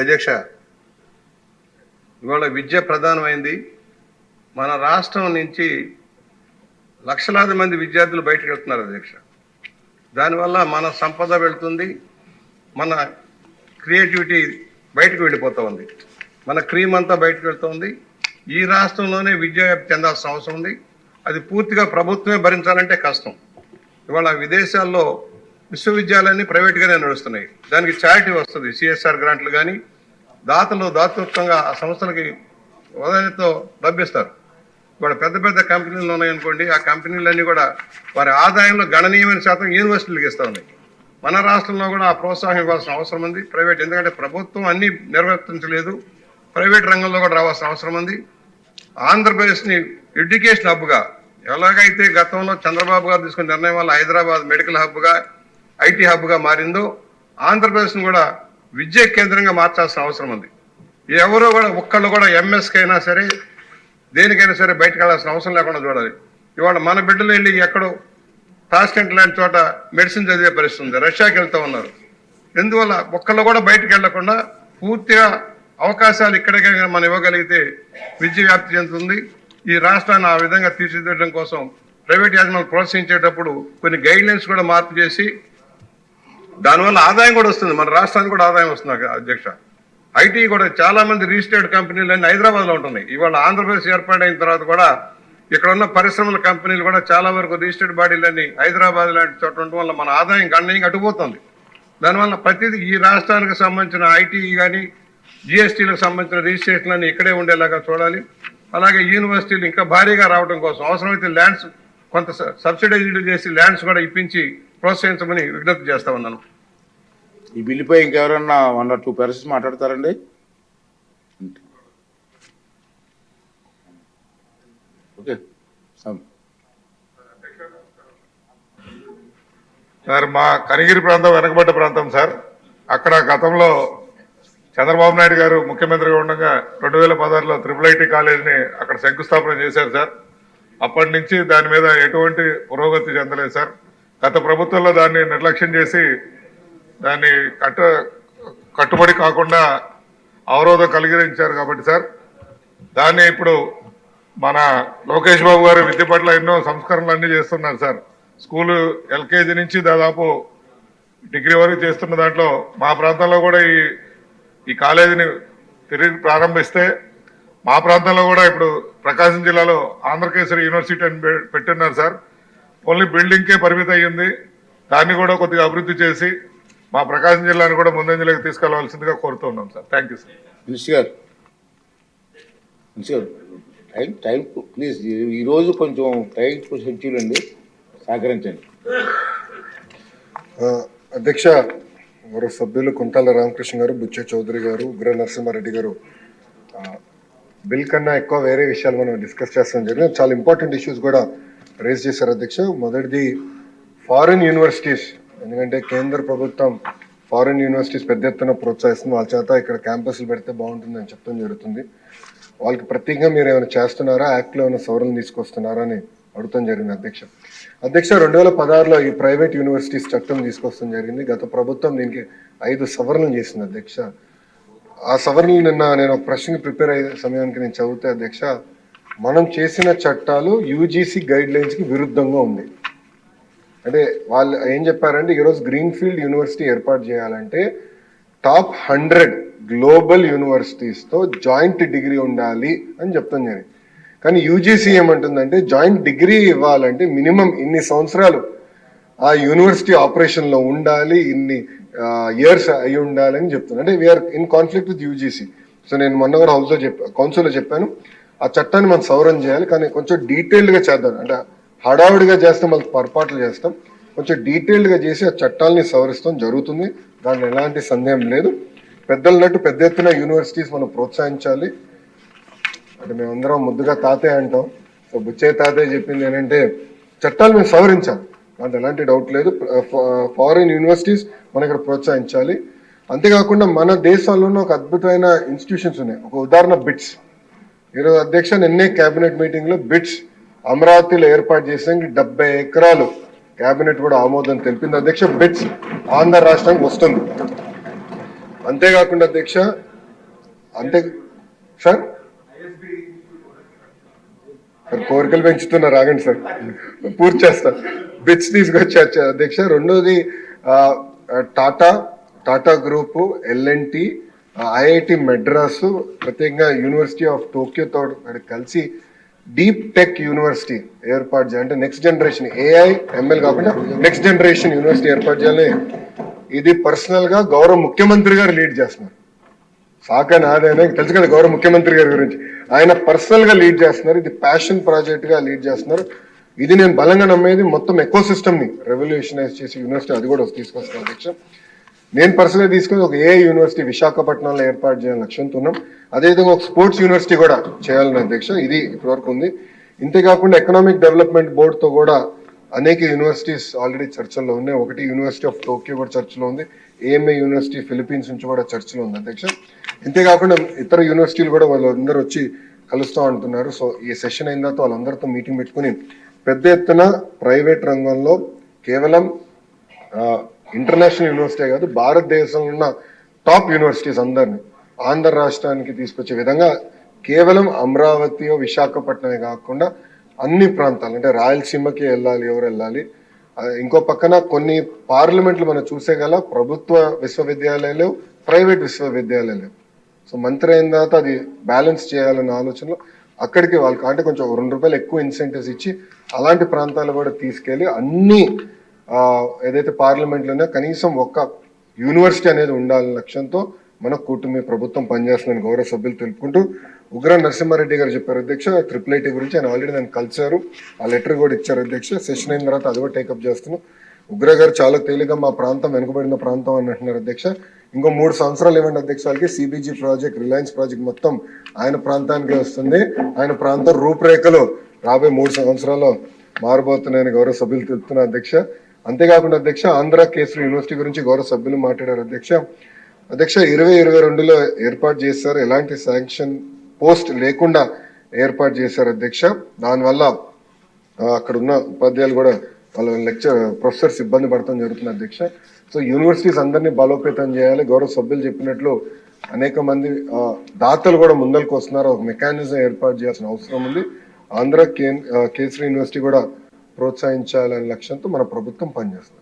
అధ్యక్ష, ఇవాళ విద్య ప్రధానమైంది. మన రాష్ట్రం నుంచి లక్షలాది మంది విద్యార్థులు బయటకు వెళ్తున్నారు అధ్యక్ష. దానివల్ల మన సంపద వెళ్తుంది, మన క్రియేటివిటీ బయటకు వెళ్ళిపోతూ ఉంది, మన క్రీమ్ అంతా బయటకు వెళ్తుంది. ఈ రాష్ట్రంలోనే విద్య చెందాల్సిన అవసరం ఉంది. అది పూర్తిగా ప్రభుత్వమే భరించాలంటే కష్టం. ఇవాళ విదేశాల్లో విశ్వవిద్యాలయాన్ని ప్రైవేట్గానే నడుస్తున్నాయి. దానికి చారిటీ వస్తుంది, సిఎస్ఆర్ గ్రాంట్లు కానీ దాతృత్వంగా ఆ సంస్థలకి ఉదయంతో లభిస్తారు. ఇవాళ పెద్ద పెద్ద కంపెనీలు ఉన్నాయనుకోండి, ఆ కంపెనీలన్నీ కూడా వారి ఆదాయంలో గణనీయమైన శాతం యూనివర్సిటీలకు ఇస్తూ ఉన్నాయి. మన రాష్ట్రంలో కూడా ఆ ప్రోత్సాహం ఇవ్వాల్సిన అవసరం ఉంది ప్రైవేట్, ఎందుకంటే ప్రభుత్వం అన్నీ నిర్వర్తించలేదు, ప్రైవేట్ రంగంలో కూడా రావాల్సిన అవసరం ఉంది. ఆంధ్రప్రదేశ్ని ఎడ్యుకేషన్ హబ్గా ఎలాగైతే గతంలో చంద్రబాబు గారు తీసుకున్న నిర్ణయం వల్ల హైదరాబాద్ మెడికల్ హబ్గా, ఐటీ హబ్గా మారిందో, ఆంధ్రప్రదేశ్ని కూడా విద్యా కేంద్రంగా మార్చాల్సిన అవసరం ఉంది. ఎవరో కూడా ఒక్కళ్ళు కూడా ఎంఎస్కి అయినా సరే దేనికైనా సరే బయటకు వెళ్ళాల్సిన అవసరం లేకుండా చూడాలి. ఇవాళ మన బిడ్డలు వెళ్ళి ఎక్కడో టాస్కెంట్ లాంటి చోట మెడిసిన్ చదివే పరిస్థితి ఉంది, రష్యాకి వెళ్తూ ఉన్నారు. ఎందువల్ల ఒక్కళ్ళు కూడా బయటకు వెళ్లకుండా పూర్తిగా అవకాశాలు ఇక్కడికే మనం ఇవ్వగలిగితే విద్య వ్యాప్తి చెందుతుంది. ఈ రాష్ట్రాన్ని ఆ విధంగా తీర్చిదిద్దడం కోసం ప్రైవేట్ యాజమాన్యం ప్రోత్సహించేటప్పుడు కొన్ని గైడ్ లైన్స్ కూడా మార్పు చేసి దానివల్ల ఆదాయం కూడా వస్తుంది, మన రాష్ట్రానికి కూడా ఆదాయం వస్తుంది అధ్యక్ష. ఐటీ కూడా చాలా మంది రిజిస్టర్డ్ కంపెనీలు అన్నీ హైదరాబాద్లో ఉంటున్నాయి. ఇవాళ ఆంధ్రప్రదేశ్ ఏర్పాటైన తర్వాత కూడా ఇక్కడ ఉన్న పరిశ్రమల కంపెనీలు కూడా చాలా వరకు రిజిస్టర్డ్ బాడీలన్నీ హైదరాబాద్ లాంటి చోట ఉండటం వల్ల మన ఆదాయం గణనీయంగా అటుపోతుంది. దానివల్ల ప్రతిదీ ఈ రాష్ట్రానికి సంబంధించిన ఐటీ కానీ జిఎస్టీలకు సంబంధించిన రిజిస్ట్రేషన్లన్నీ ఇక్కడే ఉండేలాగా చూడాలి. అలాగే యూనివర్సిటీలు ఇంకా భారీగా రావడం కోసం అవసరమైతే ల్యాండ్స్ కొంత సబ్సిడైజ్డ్ చేసి ల్యాండ్స్ కూడా ఇప్పించి ప్రోత్సహించమని విజ్ఞప్తి చేస్తా ఉన్నాను. ఈ బిల్లుపై ఇంకెవరన్నా 1 or 2 persons మాట్లాడతారండి? ఓకే సార్, మా కనిగిరి ప్రాంతం వెనకబడ్డ ప్రాంతం సార్. అక్కడ గతంలో చంద్రబాబు నాయుడు గారు ముఖ్యమంత్రిగా ఉండగా 2016లో IIIT కాలేజీని అక్కడ శంకుస్థాపన చేశారు సార్. అప్పటి నుంచి దాని మీద ఎటువంటి పురోగతి చెందలేదు సార్. గత ప్రభుత్వంలో దాన్ని నిర్లక్ష్యం చేసి దాన్ని కట్టుబడి కాకుండా అవరోధం కలిగించారు కాబట్టి సార్, దాన్ని ఇప్పుడు మన లోకేష్ బాబు గారు విద్య పట్ల ఎన్నో సంస్కరణలు అన్నీ చేస్తున్నారు సార్. స్కూలు ఎల్కేజీ నుంచి దాదాపు డిగ్రీ వరకు చేస్తున్న దాంట్లో మా ప్రాంతంలో కూడా ఈ కాలేజీని తిరిగి ప్రారంభిస్తే మా ప్రాంతంలో కూడా ఇప్పుడు ప్రకాశం జిల్లాలో ఆంధ్రకేసరి యూనివర్సిటీ అని పెట్టున్నారు సార్. ఓన్లీ బిల్డింగ్కే పరిమితం అయ్యింది. దాన్ని కూడా కొద్దిగా అభివృద్ధి చేసి మా ప్రకాశం జిల్లాను కూడా ముందంజలోకి తీసుకెళ్లవలసిందిగా కోరుతూ ఉన్నాం sir. Thank you sir. Minister గారు టైం ప్లీజ్, ఈరోజు కొంచెం టైం షెడ్యూల్ అండి, సహకరించండి. అధ్యక్ష, మరో సభ్యులు కుంటాల రామకృష్ణ గారు, బుచ్చే చౌదరి గారు, ఉగ్ర నరసింహారెడ్డి గారు బిల్ కన్నా ఎక్కువ వేరే విషయాలు మనం డిస్కస్ చేస్తాం జరిగింది. చాలా ఇంపార్టెంట్ ఇష్యూస్ కూడా రేజ్ చేశారు అధ్యక్ష. మొదటిది ఫారిన్ యూనివర్సిటీస్, ఎందుకంటే కేంద్ర ప్రభుత్వం ఫారిన్ యూనివర్సిటీస్ పెద్ద ఎత్తున ప్రోత్సహిస్తుంది. వాళ్ళ చేత ఇక్కడ క్యాంపస్లు పెడితే బాగుంటుందని చెప్పడం జరుగుతుంది. వాళ్ళకి ప్రత్యేకంగా మీరు ఏమైనా చేస్తున్నారా, యాక్ట్లో ఏమైనా సవరణలు తీసుకొస్తున్నారా అని అడుగుతాం జరిగింది అధ్యక్ష. 2016లో ఈ ప్రైవేట్ యూనివర్సిటీస్ చట్టం తీసుకొస్తాం జరిగింది. గత ప్రభుత్వం దీనికి 5 సవరణలు చేసింది అధ్యక్ష. ఆ సవరణలు నిన్న నేను ఒక ప్రశ్నకి ప్రిపేర్ అయ్యే సమయానికి నేను చదివితే అధ్యక్ష, మనం చేసిన చట్టాలు యూజీసీ గైడ్ లైన్స్కి విరుద్ధంగా ఉంది. అంటే వాళ్ళు ఏం చెప్పారంటే, ఈరోజు గ్రీన్ఫీల్డ్ యూనివర్సిటీ ఏర్పాటు చేయాలంటే టాప్ 100 గ్లోబల్ యూనివర్సిటీస్తో జాయింట్ డిగ్రీ ఉండాలి అని చెప్తాం జరిగింది. కానీ యూజీసీ ఏమంటుందంటే, జాయింట్ డిగ్రీ ఇవ్వాలంటే మినిమం ఇన్ని సంవత్సరాలు ఆ యూనివర్సిటీ ఆపరేషన్లో ఉండాలి, ఇన్ని ఇయర్స్ అయి ఉండాలి అని చెప్తుంది. అంటే we're in conflict with UGC. So నేను మొన్న కూడా కౌన్సిల్లో చెప్పాను, ఆ చట్టాన్ని మనం సవరణ చేయాలి, కానీ కొంచెం డీటెయిల్డ్గా చేద్దాం. అంటే హడావుడిగా చేస్తే మనకు పొరపాట్లు చేస్తాం, కొంచెం డీటెయిల్డ్గా చేసి ఆ చట్టాలని సవరిస్తాం జరుగుతుంది. దాంట్లో ఎలాంటి సందేహం లేదు. పెద్దలన్నట్టు పెద్ద ఎత్తున యూనివర్సిటీస్ మనం ప్రోత్సహించాలి. అంటే మేమందరం ముద్దుగా తాతయ్య అంటాం. సో బుచ్చయ్య తాతయ్య చెప్పింది ఏంటంటే, చట్టాలు మేము సవరించాలి, దాంట్లో ఎలాంటి డౌట్ లేదు. ఫారిన్ యూనివర్సిటీస్ మన ఇక్కడ ప్రోత్సహించాలి. అంతేకాకుండా మన దేశంలోనే ఒక అద్భుతమైన ఇన్స్టిట్యూషన్స్ ఉన్నాయి. ఒక ఉదాహరణ బిట్స్. ఈరోజు అధ్యక్ష నిన్నే క్యాబినెట్ మీటింగ్లో బిట్స్ అమరావతిలో ఏర్పాటు చేసానికి 70 ఎకరాలు క్యాబినెట్ కూడా ఆమోదం తెలిపింది అధ్యక్ష. బిట్స్ ఆంధ్ర రాష్ట్రానికి వస్తుంది. అంతేకాకుండా అధ్యక్ష అంతే సార్. సార్ కోరికలు పెంచుతున్నారు, ఆగండి సార్, పూర్తి చేస్తా. బిట్స్ తీసుకొచ్చి అధ్యక్ష. రెండోది Tata group, LNT, IIT Madras, ప్రత్యేకంగా యూనివర్సిటీ ఆఫ్ టోక్యోతో కలిసి డీప్ టెక్ యూనివర్సిటీ ఏర్పాటు చేయాలి. అంటే నెక్స్ట్ జనరేషన్ ఏఐ ఎంఎల్ కాకుండా నెక్స్ట్ జనరేషన్ యూనివర్సిటీ ఏర్పాటు చేయాలి. ఇది పర్సనల్ గా గౌరవ ముఖ్యమంత్రి గారు లీడ్ చేస్తున్నారు. సాకా నాదేనా తెలుసు కదా గౌరవ ముఖ్యమంత్రి గారి గురించి, ఆయన పర్సనల్ గా లీడ్ చేస్తున్నారు. ఇది ప్యాషన్ ప్రాజెక్ట్ గా లీడ్ చేస్తున్నారు. ఇది నేను బలంగా నమ్మేది. మొత్తం ఎకో సిస్టమ్ ని రెవల్యూషనైజ్ చేసి యూనివర్సిటీ అది కూడా తీసుకొస్తాను అధ్యక్ష. నేను పర్సనల్గా తీసుకుని ఒక ఏఐ యూనివర్సిటీ విశాఖపట్నంలో ఏర్పాటు చేయాలని లక్ష్యంతో ఉన్నాం. అదేవిధంగా ఒక స్పోర్ట్స్ యూనివర్సిటీ కూడా చేయాలని అధ్యక్ష. ఇది ఇప్పటివరకు ఉంది. ఇంతేకాకుండా ఎకనామిక్ డెవలప్మెంట్ బోర్డుతో కూడా అనేక యూనివర్సిటీస్ ఆల్రెడీ చర్చల్లో ఉన్నాయి. ఒకటి యూనివర్సిటీ ఆఫ్ టోక్యో కూడా చర్చలో ఉంది. ఏఎంఏ యూనివర్సిటీ ఫిలిప్పీన్స్ నుంచి కూడా చర్చలో ఉంది అధ్యక్ష. ఇంతేకాకుండా ఇతర యూనివర్సిటీలు కూడా వాళ్ళందరూ వచ్చి కలుస్తూ అంటున్నారు. సో ఈ సెషన్ అయిన తర్వాత వాళ్ళందరితో మీటింగ్ పెట్టుకుని పెద్ద ఎత్తున ప్రైవేట్ రంగంలో కేవలం ఇంటర్నేషనల్ యూనివర్సిటీ కాదు, భారతదేశంలో ఉన్న టాప్ యూనివర్సిటీస్ అందరినీ ఆంధ్ర రాష్ట్రానికి తీసుకొచ్చే విధంగా కేవలం అమరావతి విశాఖపట్నమే కాకుండా అన్ని ప్రాంతాలు, అంటే రాయలసీమకి వెళ్ళాలి, ఎవరు వెళ్ళాలి. ఇంకో పక్కన కొన్ని పార్లమెంట్లు మనం చూసే గల ప్రభుత్వ విశ్వవిద్యాలయాలు, ప్రైవేట్ విశ్వవిద్యాలయాలు. సో మంత్రి అయిన తర్వాత అది బ్యాలెన్స్ చేయాలన్న ఆలోచనలో అక్కడికి వాళ్ళకి అంటే కొంచెం ₹2 ఎక్కువ ఇన్సెంటివ్స్ ఇచ్చి అలాంటి ప్రాంతాలు కూడా తీసుకెళ్లి అన్ని ఏదైతే పార్లమెంట్లోనే కనీసం ఒక్క యూనివర్సిటీ అనేది ఉండాలనే లక్ష్యంతో మన కూటమి ప్రభుత్వం పనిచేస్తుందని గౌరవ సభ్యులు తెలుపుకుంటూ, ఉగ్ర నరసింహారెడ్డి గారు చెప్పారు అధ్యక్ష IIIT గురించి. ఆయన ఆల్రెడీ నన్ను కలిశారు, ఆ లెటర్ కూడా ఇచ్చారు అధ్యక్ష. సెషన్ అయిన తర్వాత అది కూడా టేకప్ చేస్తున్నాం. ఉగ్ర గారు చాలా తేలిగా మా ప్రాంతం వెనుకబడిన ప్రాంతం అని అంటున్నారు అధ్యక్ష. ఇంకో 3 సంవత్సరాలు ఇవ్వండి అధ్యక్ష వాళ్ళకి. సిబిజీ ప్రాజెక్ట్, రిలయన్స్ ప్రాజెక్ట్ మొత్తం ఆయన ప్రాంతానికి వస్తుంది. ఆయన ప్రాంతం రూపురేఖలు రాబోయే 3 సంవత్సరాల్లో మారబోతున్నాయని గౌరవ సభ్యులు తెలుపుతున్నారు అధ్యక్ష. అంతేకాకుండా అధ్యక్ష ఆంధ్ర కేసరి యూనివర్సిటీ గురించి గౌరవ సభ్యులు మాట్లాడారు అధ్యక్ష. 2022లో ఏర్పాటు చేశారు. ఎలాంటి శాంక్షన్ పోస్ట్ లేకుండా ఏర్పాటు చేశారు అధ్యక్ష. దానివల్ల అక్కడ ఉన్న ఉపాధ్యాయులు కూడా వాళ్ళ ప్రొఫెసర్స్ ఇబ్బంది పడటం జరుగుతుంది అధ్యక్ష. సో యూనివర్సిటీస్ అందరినీ బలోపేతం చేయాలి. గౌరవ సభ్యులు చెప్పినట్లు అనేక మంది దాతలు కూడా ముందరికి వస్తున్నారు. ఒక మెకానిజం ఏర్పాటు చేయాల్సిన అవసరం ఉంది. ఆంధ్ర కేసరి యూనివర్సిటీ కూడా ప్రోత్సహించాలనే లక్ష్యంతో మన ప్రభుత్వం పనిచేస్తుంది.